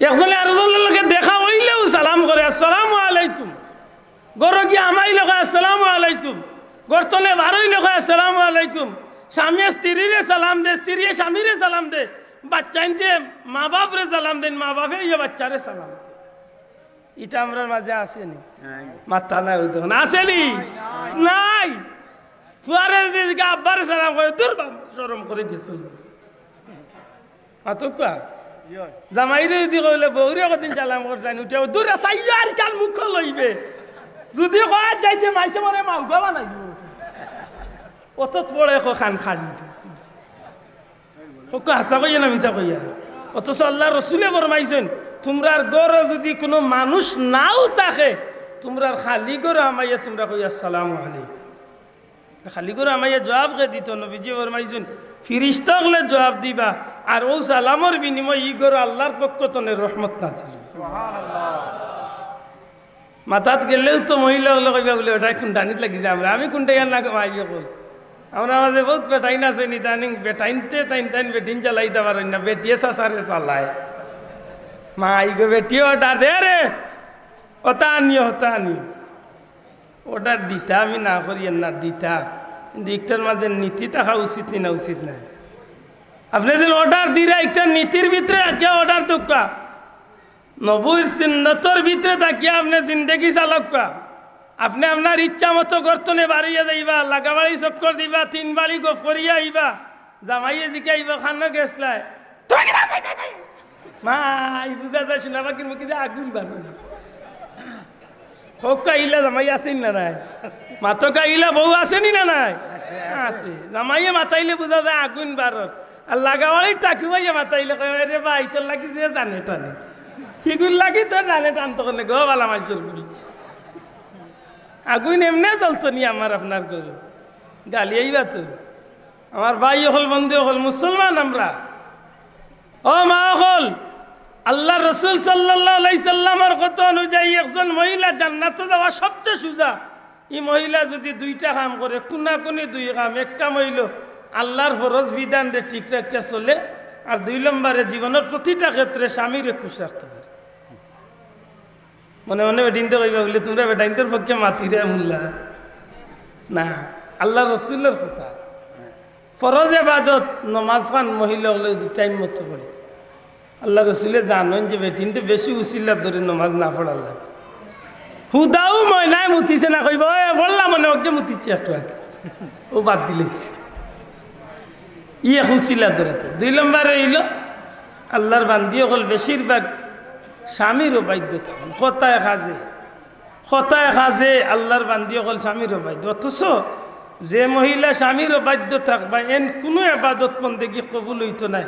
একজনে আরেকজনের লগে দেখা হইলেও সালাম করে আসসালামু আলাইকুম। গরো গিয়ে আমাই লোক আসসালামু আলাইকুম। গর্তনে বারোই লোক আসসালামু আলাইকুম। স্বামী স্ত্রীরে সালাম দে, স্ত্রী স্বামীরে সালাম দে, বাচ্চাইতে মা বাপরে সালাম দেন, মা বাপে ইয়ে বাচ্চারে সালাম দে। এটা আমরা মাঝে আসেনি, মাথা নাই ওই তখন আসেনি নাই। ফুয়ারে দিদিকে আব্বারে সালাম করে দূর শরম করে গেছিল। আতকা জামাইরে যদি কইলে বউরে কদিন সালাম করছেন উঠে দূরে চাইয়া আর কাল মুখ লইবে। যদি কয় যাইতে মাইছে মরে মালগা বানাইব, অত পড়ে খান খালি হাসা কইয়া না মিছা কইয়া। অথচ আল্লাহ রসুলে ফরমাইছেন তোমরার গড়ে যদি কোনো মানুষ নাও থাকে তোমরার খালি গড়ে আমাইয়া তোমরা কইয়া আসসালামু আলাইকুম। খালি করে আমাইয়া জবাব কে দিত নবীজি ফরমাইছেন ফিরিস্তা হলে জবাব দিবা আর ও সালামর বিনিময় ই গড়ে আল্লাহর পক্ষ তনে রহমত নাছিল। মাথাত গেলেও তো মহিলা হলো কইবা বলে ওটা কোন ডানিত লাগি যে আমরা আমি কোনটা ইয়ার না মাইয়া কল আমরা মাঝে বহুত বেটাইন আছে নি তাইন বেটাইনতে তাইন তাইন বেটিন চালাইতে পারেন না, বেটিয়ে সাসারে চালায়। মা ইগো বেটিও ওটা দে রে, ওটা আনিও ওটা আনিও, ওটা দিতা আমি না করি না দিতা, কিন্তু একটার মাঝে নীতি থাকা উচিত না উচিত না। আপনি যদি অর্ডার দিরা একটা নীতির ভিতরে কে অর্ডার দোকা নবুর সিন্নতর ভিতরে থাকিয়া আপনি জিন্দগি চালকা। আপনি আপনার ইচ্ছা মতো গর্তনে বাড়িয়ে যাইবা, লাগাবাড়ি চক্কর দিবা, 3 বাড়ি গোফ করিয়া আইবা, জামাইয়ে দিকে আইবা খানা গেছলাই মা এই বুঝা যায় শোনা বাকির মুখে আগুন বাড়বে। হোক কাইলা জামাই আসেন না নাই, মাতো কাইলা বউ আসেনি না নাই আছে। জামাইয়ে মাতাইলে বুঝা যায় আগুন বারত, আর লাগাবাড়ি টাকুমাইয়া মাতাইলে রে ভাই তোর লাগি যে জানে টানে সিগুন লাগি তো জানে টানতো করলে গো বালা মানুষের গুলি আগুন এমনি জ্বলতো নি আমার আপনার গরু গালি আইবা তো। আমার ভাই হল বন্ধু হল মুসলমান আমরা, ও মা হল আল্লাহ রসুল সাল্লাল্লাহু আলাইহি সাল্লামের কথা অনুযায়ী একজন মহিলা জান্নাতে যাওয়া সবচেয়ে সোজা। এই মহিলা যদি 2টা কাম করে, কোনাকুনি 2 কাম, এক কাম হইল আল্লাহর ফরজ বিধান রে ঠিক রাখতে চলে, আর 2 নম্বরে জীবনের প্রতিটা ক্ষেত্রে স্বামীরে খুশ রাখতে পারে। মনে মনে বেটিনতে কইবা বলে তোমরা বেটাইনদের পক্ষে মাতিরে মুল্লা না, আল্লাহ রসুলের কথা। ফরজ ইবাদত নমাজ খান মহিলা হলে টাইম মতো পড়ে। আল্লাহ রসুলে জানেন যে বেটিনতে বেশি উচিল্লা ধরে নমাজ না পড়ার লাগে। হুদাও ময়নায় মুতিছে না কইব বললাম মনে ওকে মুতিচ্ছে একটু আগে, ও বাদ দিলে ইয়ে হুসিলা ধরেতে। 2 নম্বরে হইল আল্লাহর বান্দি হল বেশিরভাগ স্বামীরও বাধ্য থাকেন, কথায় খাজে আল্লাহর বান্দি হল স্বামীরও বাধ্য। অথচ যে মহিলা স্বামীরও বাধ্য থাকবা এন কোনো এবাদত বন্দেগী কবুল হইতো নাই।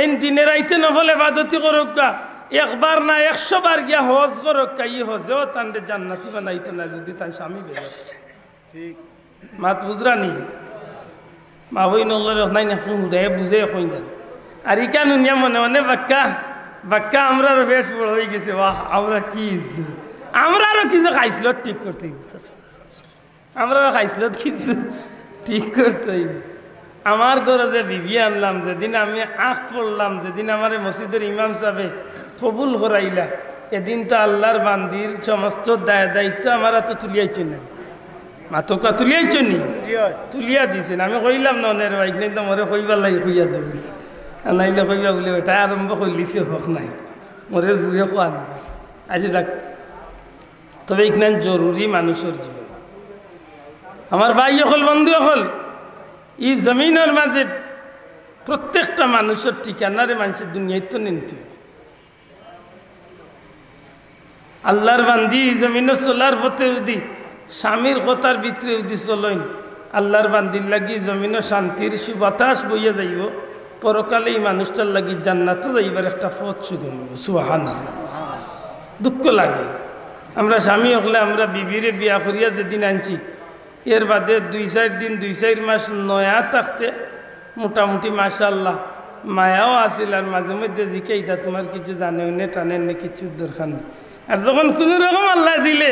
এন দিনের আইতে নহল এবাদতি করুকা, একবার না 100 বার গিয়া হজ করুকা, ই হজেও তান্ডে জান্নাতি বানাইতো না যদি তার স্বামী বেরোত। ঠিক মাত বুঝরানি মা বই নল্লর নাই না হুদে বুঝে কই যান। আর ইকা নুনিয়া মনে মনে বাক্কা আমরার পেট বড় হয়ে গেছে, বাহ আমরা কি আমরারও কিছু খাইছিল ঠিক করতে গেছে, আমরাও খাইছিল কিছু ঠিক করতে হইবে। আমার ঘরে যে বিবি আনলাম, যেদিন আমি আখ পড়লাম, যেদিন আমার মসজিদের ইমাম সাহেবে কবুল করাইলা, এদিন তো আল্লাহর বান্দির সমস্ত দায়িত্ব আমার তো তুলিয়াইছেন না, মাতকা তুলিয়াইছেন নি তুলিয়া দিছেন। আমি কইলাম না অনের বাইক নেই তো মরে কইবার লাগে কইয়া দিস, নাইলে কইবা বলে ওটাই আরম্ভ করলিছে হোক নাই মরে জুড়ে কোয়া আজি যাক। তবে এখানে জরুরি মানুষের জীবন। আমার ভাই হল বন্ধু হল এই জমিনের মাঝে প্রত্যেকটা মানুষের ঠিকানারে মানুষের দুনিয়ায় তো নিতে আল্লাহর বান্দি এই জমিনে চলার পথে যদি স্বামীর কথার ভিতরে যদি চলেন আল্লাহর বান্দির লাগি জমিনে শান্তির সুবাতাস বইয়া যাইব, পরকালে এই মানুষটার লাগি জান্নাতও যাইবার একটা পথ সুগম। সুবহানাল্লাহ। দুঃখ লাগে আমরা স্বামী হলে আমরা বিবিরে বিয়া করিয়া যেদিন আনছি এর বাদে 2-4 দিন 2-4 মাস নয়া থাকতে মোটামুটি মাশাআল্লাহ মায়াও আসিল, আর মাঝে মধ্যে জিকে এটা তোমার কিছু জানে নে টানে নে কিছু দরকার নেই। আর যখন কোনো রকম আল্লাহ দিলে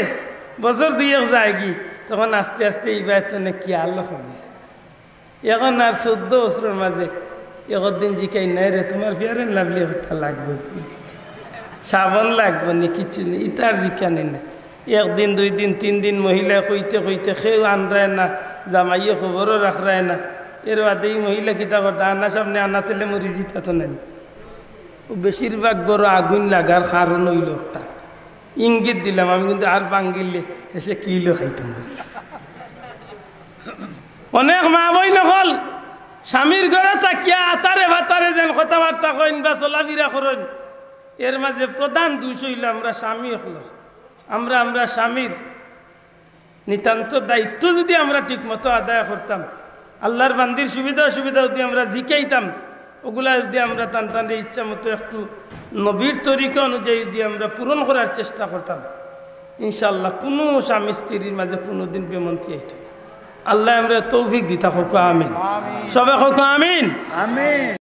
বছর 2 যায় কি তখন আস্তে আস্তে এই বেতনে কি আল্লাহ হবে। এখন আর 14 বছরের মাঝে একদিন জিকাই নাই রে তোমার ফিয়ারেন লাভলি হত্যা লাগবে সাবান লাগবে নি কিছু নেই ইতার জিকানি না একদিন 2 দিন 3 দিন মহিলা কইতে কইতে খেয়ে আনরায় না জামাইয়ে খবরও রাখরায় না এর বাদে এই মহিলা কিতা করতে আনা সামনে আনা তেলে মরি জিতা তো নেন ও বেশিরভাগ বড় আগুন লাগার কারণ ওই লোকটা ইঙ্গিত দিলাম আমি কিন্তু আর বাঙ্গিলে এসে কিলো খাইতাম অনেক মা বই নকল স্বামীর ঘরে তাকিয়া আতারে ভাতারে যেন কথাবার্তা কইন বা চলাফিরা করেন এর মাঝে প্রধান দোষ হইল আমরা স্বামী হলো আমরা স্বামীর নিতান্ত দায়িত্ব যদি আমরা ঠিক মতো আদায় করতাম আল্লাহর বান্দির সুবিধা অসুবিধা যদি আমরা জিকাইতাম ওগুলা যদি আমরা টান ইচ্ছা মতো একটু নবীর তরিকা অনুযায়ী যদি আমরা পূরণ করার চেষ্টা করতাম ইনশাআল্লাহ কোনো স্বামী স্ত্রীর মাঝে কোনোদিন বেমন্তি হইত আল্লাহ আমরা তৌফিক দিতা হোক আমিন সবাই হোক আমিন আমিন।